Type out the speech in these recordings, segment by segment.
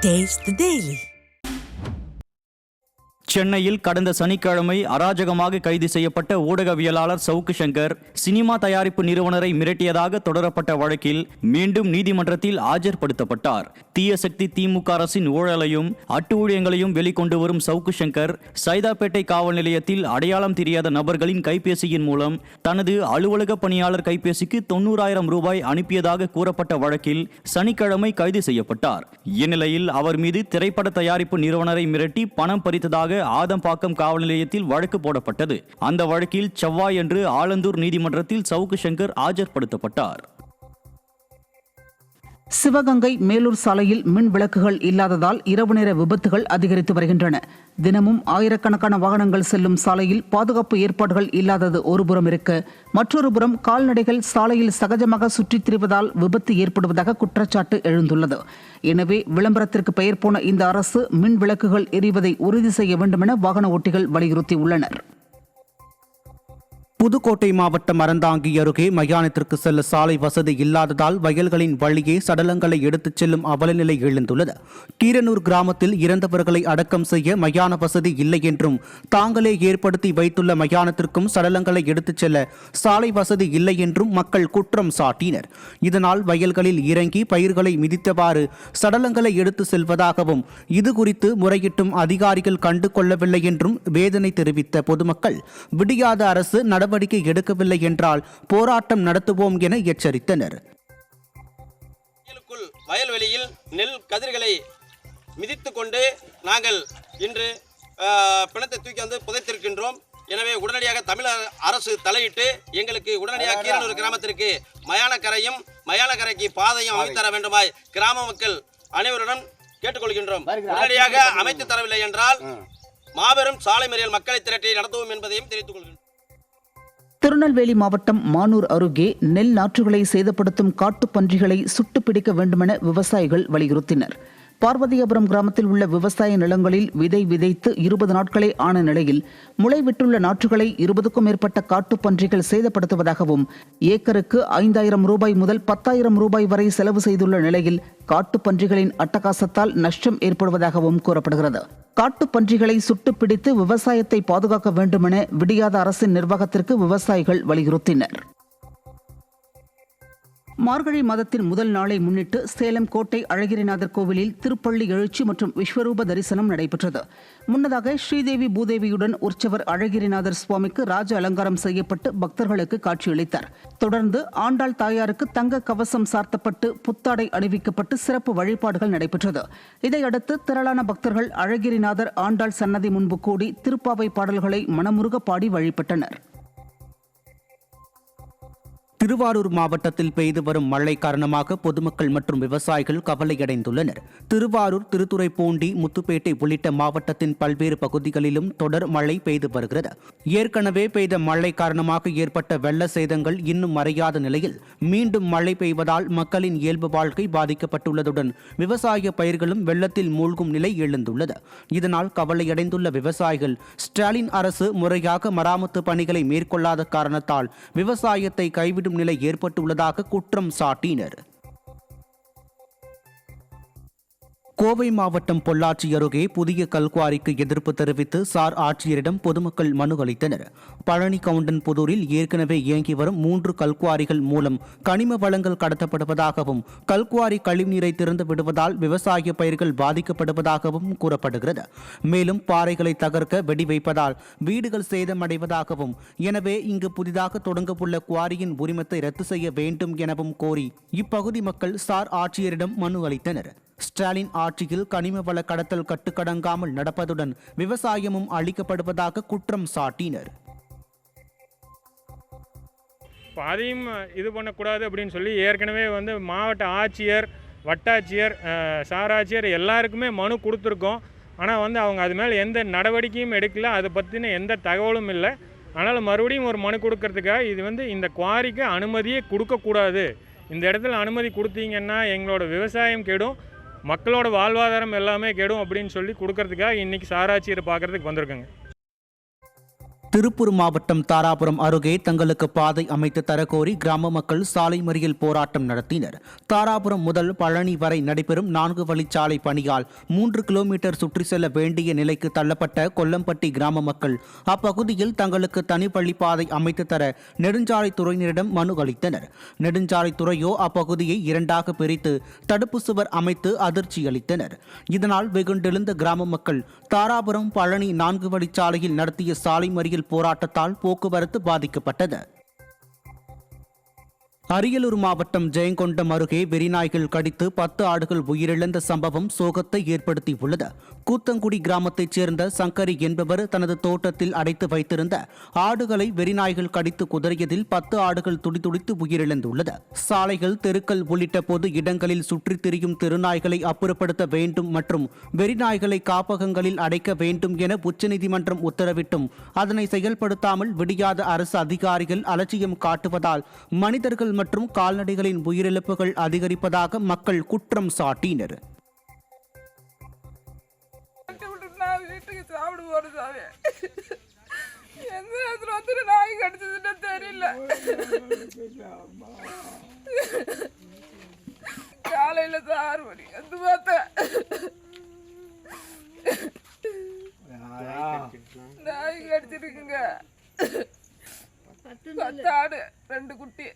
Taste the Daily. சென்னையில் கடந்த சனிக்கிழமை அராஜகமாக கைது செய்யப்பட்ட ஊடகவியலாளர் சவுக்கு சங்கர் சினிமா தயாரிப்பு நிறுவனரை மிரட்டியதாக தொடரப்பட்ட வழக்கில் மீண்டும் நீதிமன்றத்தில் ஆஜர்படுத்தப்பட்டார். தீய சக்தி திமுக அரசின் ஊழலையும் அட்டூழியங்களையும் வெளிக்கொண்டு வரும் சவுக்கு சங்கர் சைதாப்பேட்டை காவல் நிலையத்தில் அடையாளம் தெரியாத நபர்களின் கைபேசியின் மூலம் தனது அலுவலக பணியாளர் கைபேசிக்கு 90,000 ரூபாய் அனுப்பியதாக கூறப்பட்ட வழக்கில் சனிக்கிழமை கைது செய்யப்பட்டார். இந்நிலையில் அவர் மீது திரைப்பட தயாரிப்பு நிறுவனரை மிரட்டி பணம் பறித்ததாக ஆதம்பாக்கம் காவல் நிலையத்தில் வழக்கு போடப்பட்டது. அந்த வழக்கில் செவ்வாயன்று ஆலந்தூர் நீதிமன்றத்தில் சவுக்கு சங்கர் ஆஜர்படுத்தப்பட்டார். சிவகங்கை மேலூர் சாலையில் மின் விளக்குகள் இல்லாததால் இரவு நேர விபத்துகள் அதிகரித்து வருகின்றன. தினமும் ஆயிரக்கணக்கான வாகனங்கள் செல்லும் சாலையில் பாதுகாப்பு ஏற்பாடுகள் இல்லாதது ஒருபுறம் இருக்க, மற்றொரு புறம் கால்நடைகள் சாலையில் சகஜமாக சுற்றித் திரிவதால் விபத்து ஏற்படுவதாக குற்றச்சாட்டு எழுந்துள்ளது. எனவே விளம்பரத்திற்கு பெயர் போன இந்த அரசு மின் விளக்குகள் எரிவதை உறுதி செய்ய வேண்டும் என வாகன ஓட்டிகள் வலியுறுத்தியுள்ளனர். புதுக்கோட்டை மாவட்டம் அறந்தாங்கி அருகே மயானத்திற்கு செல்ல சாலை வசதி இல்லாததால் வயல்களின் வழியே சடலங்களை எடுத்துச் செல்லும் அவலநிலை எழுந்துள்ளது. கீரனூர் கிராமத்தில் இறந்தவர்களை அடக்கம் செய்ய மயான வசதி இல்லை என்றும், தாங்களே ஏற்படுத்தி வைத்துள்ள மயானத்திற்கும் சடலங்களை எடுத்துச் செல்ல சாலை வசதி இல்லை என்றும் மக்கள் குற்றம் சாட்டினர். இதனால் வயல்களில் இறங்கி பயிர்களை மிதித்தவாறு சடலங்களை எடுத்து செல்வதாகவும், இதுகுறித்து முறையிட்டும் அதிகாரிகள் கண்டு கொள்ளவில்லை என்றும் வேதனை தெரிவித்த பொதுமக்கள் விடியாத அரசு நடவடிக்கை எடுக்கவில்லை என்றால் போராட்டம் நடத்துவோம் என எச்சரித்தனர். வயல்வெளியில் நெல் கதிர்களை மிதித்துக் கொண்டு நாங்கள் இன்று பிணத்தை தூக்கி வந்து புதைத்திருக்கின்றோம். எனவே உடனடியாக தமிழக அரசு தலையிட்டு எங்களுக்கு உடனடியாக கீரனூர் கிராமத்திற்கு மயானக்கரையும் மயானக்கரைக்கு பாதையும் அமைத்து தர வேண்டுமாய் கிராம மக்கள் அனைவருடன் கேட்டுக்கொள்கின்றோம். உடனடியாக அமைத்து தரவில்லை என்றால் மாபெரும் சாலை மறியல் மக்களை திரட்டி நடத்துவோம் என்பதையும் தெரிவித்துக் கொள்கின்றோம். திருநெல்வேலி மாவட்டம் மானூர் அருகே நெல் நாற்றுகளை சேதப்படுத்தும் காட்டுப் பன்றிகளை சுட்டுப் பிடிக்க வேண்டுமென விவசாயிகள் வலியுறுத்தினர். பார்வதியபுரம் கிராமத்தில் உள்ள விவசாய நிலங்களில் விதை விதைத்து 20 நாட்களே ஆன நிலையில் முளைவிட்டுள்ள நாற்றுகளை 20க்கும் மேற்பட்ட காட்டுப் பன்றிகள் சேதப்படுத்துவதாகவும், ஏக்கருக்கு 5,000 ரூபாய் முதல் 10,000 ரூபாய் வரை செலவு செய்துள்ள நிலையில் காட்டுப் பன்றிகளின் அட்டகாசத்தால் நஷ்டம் ஏற்படுவதாகவும் கூறப்படுகிறது. காட்டுப் பன்றிகளை சுட்டுப் பிடித்து விவசாயத்தை பாதுகாக்க வேண்டுமென விடியாத அரசின் நிர்வாகத்திற்கு விவசாயிகள் வலியுறுத்தினர். மார்கழி மாதத்தின் முதல் நாளை முன்னிட்டு சேலம் கோட்டை அழகிரிநாதர் கோவிலில் திருப்பள்ளி எழுச்சி மற்றும் விஸ்வரூப தரிசனம் நடைபெற்றது. முன்னதாக ஸ்ரீதேவி பூதேவியுடன் உற்சவர் அழகிரிநாதர் சுவாமிக்கு ராஜ அலங்காரம் செய்யப்பட்டு பக்தர்களுக்கு காட்சியளித்தார். தொடர்ந்து ஆண்டாள் தாயாருக்கு தங்க கவசம் சார்த்தப்பட்டு புத்தாடை அணிவிக்கப்பட்டு சிறப்பு வழிபாடுகள் நடைபெற்றது. இதையடுத்து திரளான பக்தர்கள் அழகிரிநாதர் ஆண்டாள் சன்னதி முன்பு கூடி திருப்பாவை பாடல்களை மனமுருக பாடி வழிபட்டனர். திருவாரூர் மாவட்டத்தில் பெய்து வரும் மழை காரணமாக பொதுமக்கள் மற்றும் விவசாயிகள் கவலையடைந்துள்ளனர். திருவாரூர், திருத்துறைப்பூண்டி, முத்துப்பேட்டை உள்ளிட்ட மாவட்டத்தின் பல்வேறு பகுதிகளிலும் தொடர் மழை பெய்து வருகிறது. ஏற்கனவே பெய்த மழை காரணமாக ஏற்பட்ட வெள்ள சேதங்கள் இன்னும் மறையாத நிலையில் மீண்டும் மழை பெய்வதால் மக்களின் இயல்பு வாழ்க்கை பாதிக்கப்பட்டுள்ளதுடன் விவசாய பயிர்களும் வெள்ளத்தில் மூழ்கும் நிலை எழுந்துள்ளது. இதனால் கவலையடைந்துள்ள விவசாயிகள் ஸ்டாலின் அரசு முறையாக மராமத்து பணிகளை மேற்கொள்ளாத காரணத்தால் விவசாயத்தை கைவிடும் நிலை ஏற்பட்டுள்ளதாக குற்றம் சாட்டினர். கோவை மாவட்டம் பொள்ளாச்சி அருகே புதிய கல்குவாரிக்கு எதிர்ப்பு தெரிவித்து சார் ஆட்சியரிடம் பொதுமக்கள் மனு அளித்தனர். பழனி கவுண்டன் புதூரில் ஏற்கனவே இயங்கி வரும் 3 கல்குவாரிகள் மூலம் கனிம வளங்கள் கடத்தப்படுவதாகவும், கல்குவாரி கழிவுநீரை திறந்து விடுவதால் விவசாய பயிர்கள் பாதிக்கப்படுவதாகவும் கூறப்படுகிறது. மேலும் பாறைகளை தகர்க்க வெடி வைப்பதால் வீடுகள் சேதமடைவதாகவும், எனவே இங்கு புதிதாக தொடங்கவுள்ள குவாரியின் உரிமத்தை ரத்து செய்ய வேண்டும் எனவும் கோரி இப்பகுதி மக்கள் சார் ஆட்சியரிடம் மனு அளித்தனர். ஸ்டாலின் ஆட்சியில் கனிம வள கடத்தல் கட்டுக்கடங்காமல் நடப்பதுடன் விவசாயமும் அளிக்கப்படுவதாக குற்றம் சாட்டினர். அதையும் இது பண்ணக்கூடாது அப்படின்னு சொல்லி ஏற்கனவே மாவட்ட ஆட்சியர், வட்டாட்சியர், சாராட்சியர் எல்லாருக்குமே மனு கொடுத்துருக்கோம். ஆனால் அவங்க அது மேலே எந்த நடவடிக்கையும் எடுக்கல. அதை பற்றின எந்த தகவலும் இல்லை. அதனால் மறுபடியும் ஒரு மனு கொடுக்கறதுக்காக இது இந்த குவாரிக்கு அனுமதியே கொடுக்கக்கூடாது. இந்த இடத்துல அனுமதி கொடுத்தீங்கன்னா எங்களோட விவசாயம் கெடும், மக்களோட வாழ்வாதாரம் எல்லாமே கெடும் அப்படின்னு சொல்லி கொடுக்கறதுக்காக இன்றைக்கி சாராட்சியரை பார்க்குறதுக்கு வந்திருக்கேங்க. திருப்பூர் மாவட்டம் தாராபுரம் அருகே தங்களுக்கு பாதை அமைத்து தரக்கோரி கிராம மக்கள் சாலை மறியல் போராட்டம் நடத்தினர். தாராபுரம் முதல் பழனி வரை நடைபெறும் 4 வழிச்சாலை பணியால் 3 கிலோமீட்டர் சுற்றி செல்ல வேண்டிய நிலைக்கு தள்ளப்பட்ட கொல்லம்பட்டி கிராம மக்கள் அப்பகுதியில் தங்களுக்கு தனி வழிப்பாதை அமைத்து தர நெடுஞ்சாலைத்துறையினரிடம் மனு அளித்தனர். நெடுஞ்சாலைத்துறையோ அப்பகுதியை 2ஆக பிரித்து தடுப்பு சுவர் அமைத்து அதிர்ச்சி அளித்தனர். இதனால் வெகுண்டெழுந்த கிராம மக்கள் தாராபுரம் பழனி 4 வழிச்சாலையில் நடத்திய சாலை மறியல் போராட்டத்தால் போக்குவரத்து பாதிக்கப்பட்டது. அரியலூர் மாவட்டம் ஜெயங்கொண்டம் அருகே வெறிநாய்கள் கடித்து 10 ஆடுகள் உயிரிழந்த சம்பவம் சோகத்தை ஏற்படுத்தியுள்ளது. கூத்தங்குடி கிராமத்தைச் சேர்ந்த சங்கரி என்பவர் தனது தோட்டத்தில் அடைத்து வைத்திருந்த ஆடுகளை வெறிநாய்கள் கடித்து குதறியதில் 10 ஆடுகள் துடிதுடித்து உயிரிழந்துள்ளது. சாலைகள், தெருக்கள் உள்ளிட்ட பொது இடங்களில் சுற்றித் திரியும் தெருநாய்களை அப்புறப்படுத்த வேண்டும் மற்றும் வெறிநாய்களை காப்பகங்களில் அடைக்க வேண்டும் என உச்சநீதிமன்றம் உத்தரவிட்டும் அதனை செயல்படுத்தாமல் விடியாத அரசு அதிகாரிகள் அலட்சியம் காட்டுவதால் மனிதர்கள் மற்றும் கால்நடைகளின் உயிரிழப்புகள் அதிகரிப்பதாக மக்கள் குற்றம் சாட்டினர். வீட்டுக்கு சாப்பிட போற சாமி எந்த நேரத்துல வந்து நாய் கடிச்சதுன்னு தெரியல. காலையில 6 மணி வந்து பார்த்தேன் நாய் கடிச்சிருக்குங்க. 10 ஆடு 2 குட்டி.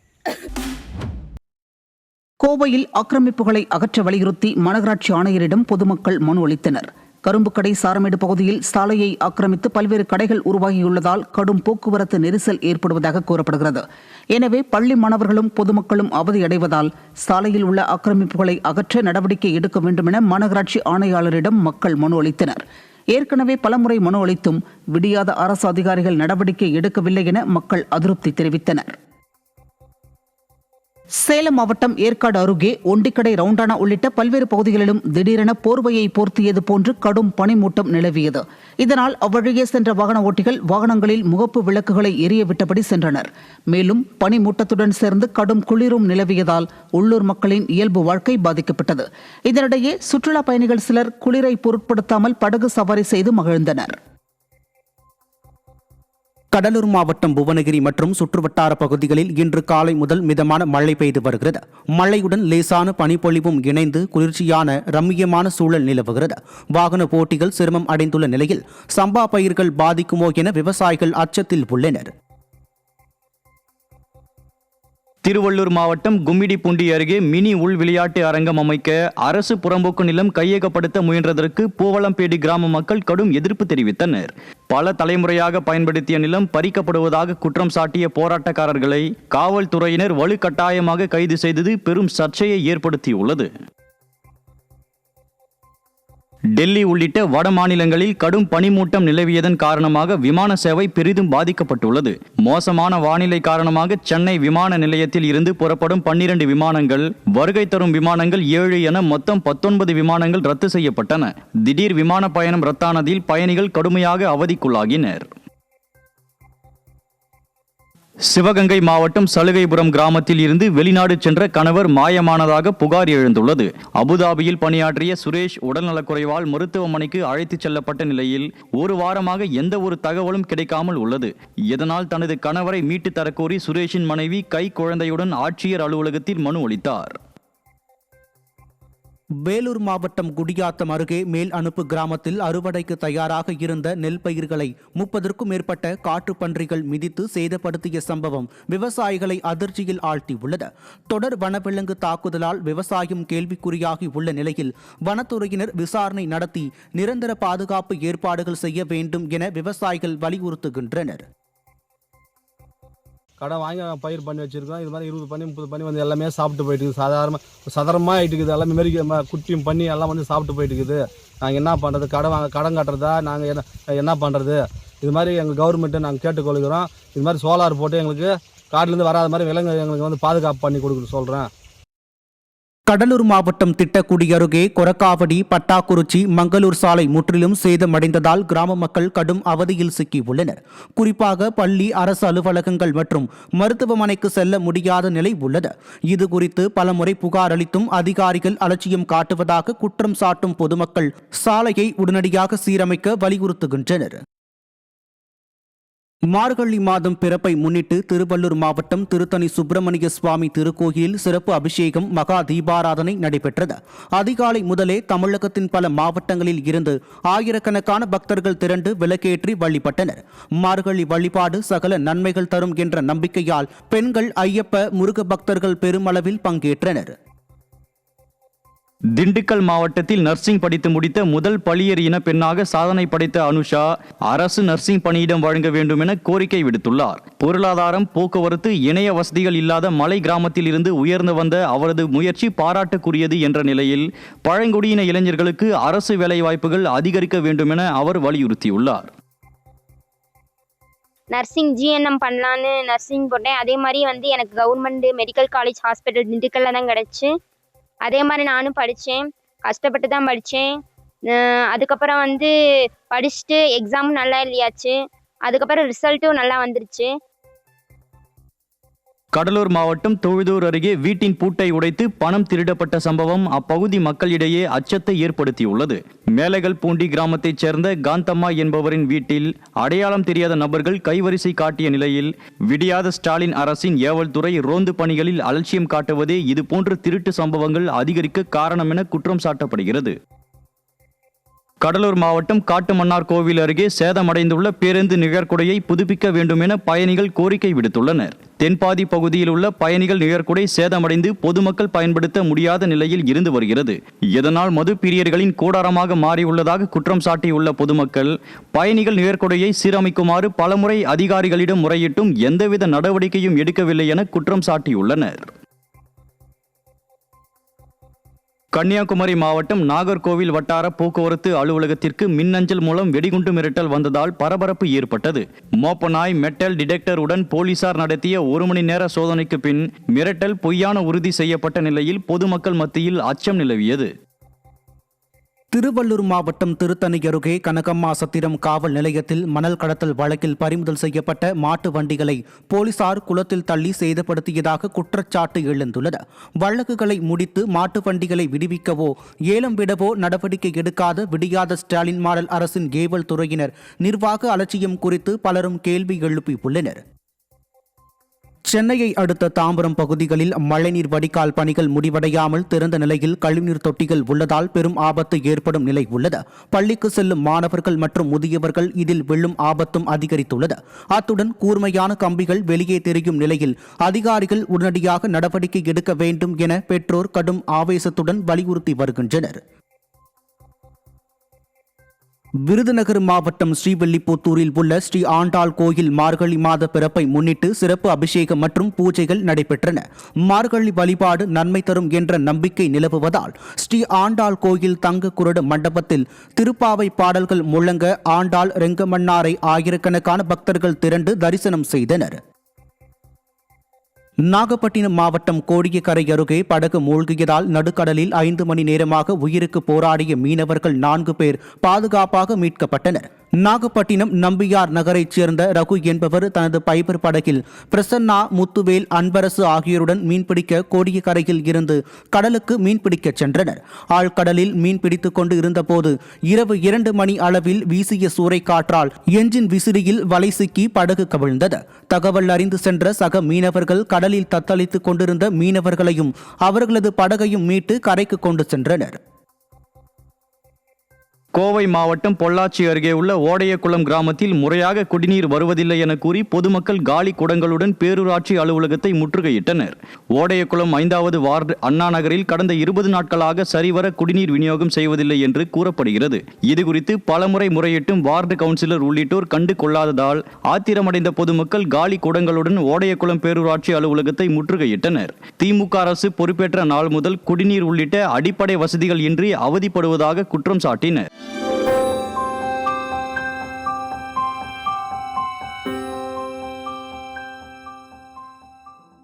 கோவையில் ஆக்கிரமிப்புகளை அகற்ற வலியுறுத்தி மாநகராட்சி ஆணையரிடம் பொதுமக்கள் மனு அளித்தனர். கரும்புக்கடை சாரமேடு பகுதியில் சாலையை ஆக்கிரமித்து பல்வேறு கடைகள் உருவாகியுள்ளதால் கடும் போக்குவரத்து நெரிசல் ஏற்படுவதாக கூறப்படுகிறது. எனவே பள்ளி மாணவர்களும் பொதுமக்களும் அவதியடைவதால் சாலையில் உள்ள ஆக்கிரமிப்புகளை அகற்ற நடவடிக்கை எடுக்க வேண்டும் என மாநகராட்சி ஆணையாளரிடம் மக்கள் மனு அளித்தனர். ஏற்கனவே பலமுறை மனு அளித்தும் விடியாத அரசு அதிகாரிகள் நடவடிக்கை எடுக்கவில்லை என மக்கள் அதிருப்தி தெரிவித்தனர். சேலம் மாவட்டம் ஏற்காடு அருகே ஒண்டிக்கடை, ரவுண்டானா உள்ளிட்ட பல்வேறு பகுதிகளிலும் திடீரென போர்வையை போர்த்தியது போன்று கடும் பனிமூட்டம் நிலவியது. இதனால் அவ்வழியே சென்ற வாகன ஓட்டிகள் வாகனங்களில் முகப்பு விளக்குகளை எரிய விட்டபடி சென்றனர். மேலும் பனிமூட்டத்துடன் சேர்ந்து கடும் குளிரும் நிலவியதால் உள்ளூர் மக்களின் இயல்பு வாழ்க்கை பாதிக்கப்பட்டது. இதனிடையே சுற்றுலா பயணிகள் சிலர் குளிரை பொருட்படுத்தாமல் படகு சவாரி செய்து மகிழ்ந்தனர். கடலூர் மாவட்டம் புவனகிரி மற்றும் சுற்றுவட்டார பகுதிகளில் இன்று காலை முதல் மிதமான மழை பெய்து வருகிறது. மழையுடன் லேசான பனிப்பொழிவும் இணைந்து குளிர்ச்சியான ரம்மியமான சூழல் நிலவுகிறது. வாகன போட்டிகள் சிரமம் அடைந்துள்ள நிலையில் சம்பா பயிர்கள் பாதிக்குமோ என விவசாயிகள் அச்சத்தில் உள்ளனர். திருவள்ளூர் மாவட்டம் கும்மிடிப்பூண்டி அருகே மினி உள் விளையாட்டு அரங்கம் அமைக்க அரசு புறம்போக்கு நிலம் கையகப்படுத்த முயன்றதற்கு பூவளம்பேடி கிராம மக்கள் கடும் எதிர்ப்பு தெரிவித்தனர். பல தலைமுறையாக பயன்படுத்திய நிலம் பறிக்கப்படுவதாக குற்றம் சாட்டிய போராட்டக்காரர்களை காவல்துறையினர் வலுக்கட்டாயமாக கைது செய்தது பெரும் சர்ச்சையை ஏற்படுத்தியுள்ளது. டெல்லி உள்ளிட்ட வட மாநிலங்களில் கடும் பனிமூட்டம் நிலவியதன் காரணமாக விமான சேவை பெரிதும் பாதிக்கப்பட்டுள்ளது. மோசமான வானிலை காரணமாக சென்னை விமான நிலையத்தில் இருந்து புறப்படும் 12 விமானங்கள், வருகை தரும் விமானங்கள் 7 என மொத்தம் 19 விமானங்கள் ரத்து செய்யப்பட்டன. திடீர் விமான பயணம் ரத்தானதில் பயணிகள் கடுமையாக அவதிக்குள்ளாகினர். சிவகங்கை மாவட்டம் சலுகைபுரம் கிராமத்தில் இருந்து வெளிநாடு சென்ற கணவர் மாயமானதாக புகார் எழுந்துள்ளது. அபுதாபியில் பணியாற்றிய சுரேஷ் உடல்நலக்குறைவால் மருத்துவமனைக்கு அழைத்துச் செல்லப்பட்ட நிலையில் 1 வாரமாக எந்த ஒரு தகவலும் கிடைக்காமல் உள்ளது. இதனால் தனது கணவரை மீட்டு தரக்கோரி சுரேஷின் மனைவி கை குழந்தையுடன் ஆட்சியர் அலுவலகத்தில் மனு அளித்தார். வேலூர் மாவட்டம் குடியாத்தம் அருகே மேல் அனுப்பு கிராமத்தில் அறுவடைக்கு தயாராக இருந்த நெல் பயிர்களை 30க்கும் மேற்பட்ட காட்டுப்பன்றிகள் மிதித்து சேதப்படுத்திய சம்பவம் விவசாயிகளை அதிர்ச்சியில் ஆழ்த்தியுள்ளது. தொடர் வனவிலங்கு தாக்குதலால் விவசாயம் கேள்விக்குறியாகி உள்ள நிலையில் வனத்துறையினர் விசாரணை நடத்தி நிரந்தர பாதுகாப்பு ஏற்பாடுகள் செய்ய வேண்டும் என விவசாயிகள் வலியுறுத்துகின்றனர். கடன் வாங்கி பயிர் பண்ணி வச்சுருக்கோம். இது மாதிரி 20 பண்ணி 30 பண்ணி வந்து எல்லாமே சாப்பிட்டு போயிட்டு இருக்குது. சதரமாக ஆகிட்டு இருக்குது. எல்லாமே மாரி குட்டியும் பண்ணி எல்லாம் வந்து சாப்பிட்டு போயிட்டு இருக்குது. நாங்கள் என்ன பண்ணுறது? கடன் கட்டுறதா? நாங்கள் என்ன பண்ணுறது? இது மாதிரி எங்கள் கவர்மெண்ட்டை நாங்கள் கேட்டுக்கொள்கிறோம். இது மாதிரி சோலார் போட்டு எங்களுக்கு காட்டிலேருந்து வராத மாதிரி விலங்கு எங்களுக்கு வந்து பாதுகாப்பு பண்ணி கொடுக்க சொல்கிறேன். கடலூர் மாவட்டம் திட்டக்குடி அருகே கொரக்காவடி, பட்டாக்குறிச்சி, மங்களூர் சாலை முற்றிலும் சேதமடைந்ததால் கிராம மக்கள் கடும் அவதியில் சிக்கியுள்ளனர். குறிப்பாக பள்ளி, அரசு அலுவலகங்கள் மற்றும் மருத்துவமனைக்கு செல்ல முடியாத நிலை உள்ளது. இதுகுறித்து பலமுறை புகார் அளித்தும் அதிகாரிகள் அலட்சியம் காட்டுவதாக குற்றம் சாட்டும் பொதுமக்கள் சாலையை உடனடியாக சீரமைக்க வலியுறுத்துகின்றனர். மார்கழி மாதம் பிறப்பை முன்னிட்டு திருவள்ளூர் மாவட்டம் திருத்தணி சுப்பிரமணிய சுவாமி திருக்கோயிலில் சிறப்பு அபிஷேகம் மகா தீபாராதனை நடைபெற்றது. அதிகாலை முதலே தமிழகத்தின் பல மாவட்டங்களில் இருந்து ஆயிரக்கணக்கான பக்தர்கள் திரண்டு விளக்கேற்றி வழிபட்டனர். மார்கழி வழிபாடு சகல நன்மைகள் தரும் என்ற நம்பிக்கையால் பெண்கள், ஐயப்ப, முருக பக்தர்கள் பெருமளவில் பங்கேற்றனர். திண்டுக்கல் மாவட்டத்தில் நர்சிங் படித்து முடித்த முதல் பளியர் இன பெண்ணாக சாதனை படைத்த அனுஷா அரசு நர்சிங் பணியிடம் வழங்க வேண்டும் என கோரிக்கை விடுத்துள்ளார். பொருளாதாரம், போக்குவரத்து, இணைய வசதிகள் இல்லாத மலை கிராமத்தில் இருந்து உயர்ந்து வந்த அவரது முயற்சி பாராட்டுக்குரியது என்ற நிலையில் பழங்குடியின இளைஞர்களுக்கு அரசு வேலைவாய்ப்புகள் அதிகரிக்க வேண்டும் என அவர் வலியுறுத்தியுள்ளார். நர்சிங் ஜிஎன்எம் பண்ணலான்னு நர்சிங் போட்டேன். அதே மாதிரி எனக்கு கவர்மெண்ட் மெடிக்கல் காலேஜ் ஹாஸ்பிட்டல் திண்டுக்கல்ல தான் கிடச்சி. அதே மாதிரி நானும் படித்தேன், கஷ்டப்பட்டு தான் படித்தேன். அதுக்கப்புறம் படிச்சுட்டு எக்ஸாமும் நல்லா எழுதியாச்சு. அதுக்கப்புறம் ரிசல்ட்டும் நல்லா வந்துருச்சு. கடலூர் மாவட்டம் தொழுதூர் அருகே வீட்டின் பூட்டை உடைத்து பணம் திருடப்பட்ட சம்பவம் அப்பகுதி மக்களிடையே அச்சத்தை ஏற்படுத்தியுள்ளது. மேலகல் பூண்டி கிராமத்தைச் சேர்ந்த காந்தம்மா என்பவரின் வீட்டில் அடையாளம் தெரியாத நபர்கள் கைவரிசை காட்டிய நிலையில் விடியாத ஸ்டாலின் அரசின் ஏவல் துறை ரோந்து பணிகளில் அலட்சியம் காட்டுவதே இதுபோன்ற திருட்டு சம்பவங்கள் அதிகரிக்க காரணம் என குற்றம் சாட்டப்படுகிறது. கடலூர் மாவட்டம் காட்டுமன்னார் கோவில் அருகே சேதமடைந்துள்ள பேருந்து நிழற்குடையை புதுப்பிக்க வேண்டும் என பயணிகள் கோரிக்கை விடுத்துள்ளனர். தென்பாதி பகுதியில் உள்ள பயணிகள் நிழற்குடை சேதமடைந்து பொதுமக்கள் பயன்படுத்த முடியாத நிலையில் இருந்து வருகிறது. இதனால் மது பிரியர்களின் கூடாரமாக மாறியுள்ளதாக குற்றம் சாட்டியுள்ள பொதுமக்கள் பயணிகள் நிழற்குடையை சீரமைக்குமாறு பலமுறை அதிகாரிகளிடம் முறையிட்டும் எந்தவித நடவடிக்கையும் எடுக்கவில்லை என குற்றம் சாட்டியுள்ளனர். கன்னியாகுமரி மாவட்டம் நாகர்கோவில் வட்டார போக்குவரத்து அலுவலகத்திற்கு மின்னஞ்சல் மூலம் வெடிகுண்டு மிரட்டல் வந்ததால் பரபரப்பு ஏற்பட்டது. மோப்பநாய், மெட்டல் டிடெக்டர் உடன் போலீசார் நடத்திய 1 மணி நேர சோதனைக்கு பின் மிரட்டல் பொய்யான உறுதி செய்யப்பட்ட நிலையில் பொதுமக்கள் மத்தியில் அச்சம் நிலவியது. திருவள்ளூர் மாவட்டம் திருத்தணி அருகே கனகம்மா சத்திரம் காவல் நிலையத்தில் மணல் கடத்தல் வழக்கில் பறிமுதல் செய்யப்பட்ட மாட்டு வண்டிகளை போலீசார் குளத்தில் தள்ளி சேதப்படுத்தியதாக குற்றச்சாட்டு எழுந்துள்ளது. வழக்குகளை முடித்து மாட்டு வண்டிகளை விடுவிக்கவோ ஏலம் விடவோ நடவடிக்கை எடுக்காத விடியாத ஸ்டாலின் மாடல் அரசின் ஏவல் துறையினர் நிர்வாக அலட்சியம் குறித்து பலரும் கேள்வி எழுப்பியுள்ளனர். சென்னையை அடுத்த தாம்பரம் பகுதிகளில் மழைநீர் வடிகால் பணிகள் முடிவடையாமல் திறந்த நிலையில் கழிவுநீர் தொட்டிகள் உள்ளதால் பெரும் ஆபத்து ஏற்படும் நிலை உள்ளது. பள்ளிக்கு செல்லும் மாணவர்கள் மற்றும் முதியவர்கள் இதில் விழும் ஆபத்தும் அதிகரித்துள்ளது. அத்துடன் கூர்மையான கம்பிகள் வெளியே தெரியும் நிலையில் அதிகாரிகள் உடனடியாக நடவடிக்கை எடுக்க வேண்டும் என பெற்றோர் கடும் ஆவேசத்துடன் வலியுறுத்தி வருகின்றனர். விருதுநகர் மாவட்டம் ஸ்ரீவில்லிபுத்தூரில் உள்ள ஸ்ரீ ஆண்டாள் கோயில் மார்கழி மாத பிறப்பை முன்னிட்டு சிறப்பு அபிஷேகம் மற்றும் பூஜைகள் நடைபெற்றன. மார்கழி வழிபாடு நன்மை தரும் என்ற நம்பிக்கை நிலவுவதால் ஸ்ரீ ஆண்டாள் கோயில் தங்க குருட மண்டபத்தில் திருப்பாவை பாடல்கள் முழங்க ஆண்டாள் ரெங்கமன்னாரை ஆயிரக்கணக்கான பக்தர்கள் திரண்டு தரிசனம் செய்தனர். நாகப்பட்டினம் மாவட்டம் கோடியக்கரை அருகே படகு மூழ்கியதால் நடுக்கடலில் 5 மணி நேரமாக உயிருக்கு போராடிய மீனவர்கள் 4 பேர் பாதுகாப்பாக மீட்கப்பட்டனர். நாகப்பட்டினம் நம்பியார் நகரைச் சேர்ந்த ரகு என்பவர் தனது பைபர் படகில் பிரசன்னா, முத்துவேல், அன்பரசு ஆகியோருடன் மீன்பிடிக்க கோடியக்கரையில் இருந்து கடலுக்கு மீன்பிடிக்கச் சென்றனர். ஆழ்கடலில் மீன்பிடித்துக் கொண்டு இருந்தபோது இரவு 2 மணி அளவில் வீசிய சூறைக்காற்றால் என்ஜின் விசிறியில் வலை சிக்கி படகு கவிழ்ந்தது. தகவல் அறிந்து சென்ற சக மீனவர்கள் கடலில் தத்தளித்துக் கொண்டிருந்த மீனவர்களையும் அவர்களது படகையும் மீட்டு கரைக்கு கொண்டு சென்றனர். கோவை மாவட்டம் பொள்ளாச்சி அருகே உள்ள ஓடையக்குளம் கிராமத்தில் முறையாக குடிநீர் வருவதில்லை என கூறி பொதுமக்கள் காலி குடங்களுடன் பேரூராட்சி அலுவலகத்தை முற்றுகையிட்டனர். ஓடையக்குளம் 5வது வார்டு அண்ணா நகரில் கடந்த 20 நாட்களாக சரிவர குடிநீர் விநியோகம் செய்வதில்லை என்று கூறப்படுகிறது. இதுகுறித்து பலமுறை முறையிட்டும் வார்டு கவுன்சிலர் உள்ளிட்டோர் கண்டு கொள்ளாததால் ஆத்திரமடைந்த பொதுமக்கள் காலி குடங்களுடன் ஓடையக்குளம் பேரூராட்சி அலுவலகத்தை முற்றுகையிட்டனர். திமுக அரசு பொறுப்பேற்ற நாள் முதல் குடிநீர் உள்ளிட்ட அடிப்படை வசதிகள் இன்றி அவதிப்படுவதாக குற்றம் சாட்டினர்.